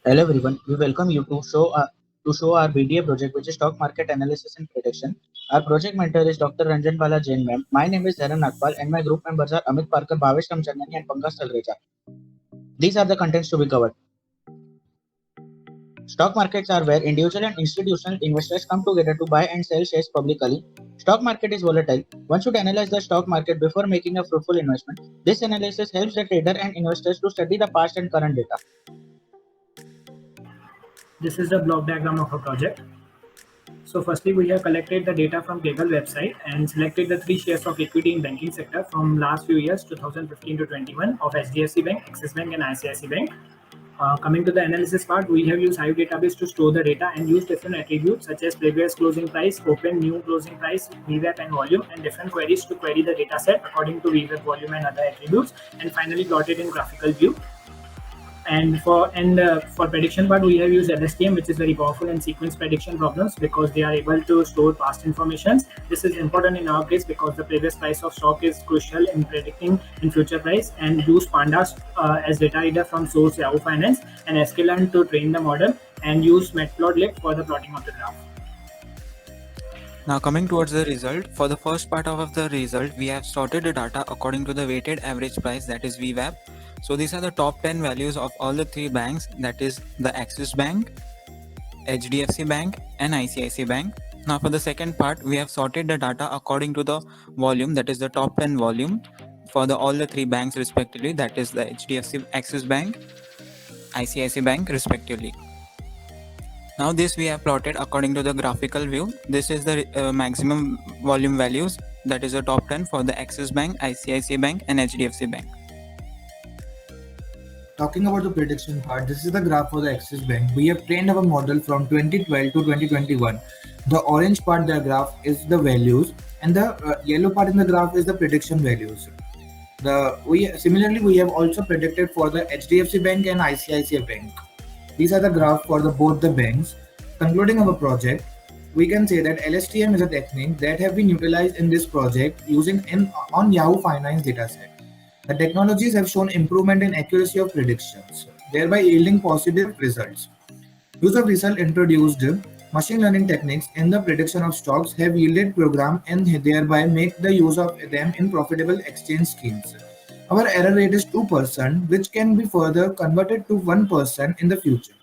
Hello everyone, we welcome you to show our BDA project, which is stock market analysis and prediction. Our project mentor is Dr. Ranjan Bala Jain ma'am. My name is Dharan Nagpal and my group members are Amit Parkar, Bhavesh Ramchandani and Pankaj Talreja. These are the contents to be covered. Stock markets are where individual and institutional investors come together to buy and sell shares publicly. Stock market is volatile. One should analyze the stock market before making a fruitful investment. This analysis helps the trader and investors to study the past and current data. This is the block diagram of a project. So firstly, we have collected the data from Kaggle website and selected the three shares of equity in banking sector from last few years, 2015 to 21, of HDFC Bank, Axis Bank, and ICICI Bank. Coming to the analysis part, we have used Hive database to store the data and use different attributes such as previous closing price, open, new closing price, VWAP, and volume, and different queries to query the data set according to VWAP, volume, and other attributes, and finally plotted in graphical view. And for prediction part, we have used LSTM, which is very powerful in sequence prediction problems because they are able to store past information. This is important in our case because the previous price of stock is crucial in predicting in future price, and use pandas as data reader from source Yahoo Finance and sklearn to train the model, and use matplotlib for the plotting of the graph. Now coming towards the result, for the first part of the result, we have sorted the data according to the weighted average price, that is VWAP. So these are the top 10 values of all the three banks, that is the Axis Bank, HDFC Bank and ICICI Bank. Now for the second part, we have sorted the data according to the volume, that is the top 10 volume for all the three banks respectively, that is the HDFC, Axis Bank, ICICI Bank respectively. Now this we have plotted according to the graphical view. This is the maximum volume values, that is the top 10 for the Axis Bank, ICICI Bank and HDFC Bank. Talking about the prediction part, this is the graph for the Axis Bank. We have trained our model from 2012 to 2021. The orange part of the graph is the values, and the yellow part in the graph is the prediction values. Similarly, we have also predicted for the HDFC Bank and ICICI Bank. These are the graph for both the banks. Concluding our project, we can say that LSTM is a technique that have been utilized in this project using on Yahoo Finance dataset. The technologies have shown improvement in accuracy of predictions, thereby yielding positive results. Use of result introduced machine learning techniques in the prediction of stocks have yielded program and thereby make the use of them in profitable exchange schemes. Our error rate is 2%, which can be further converted to 1% in the future.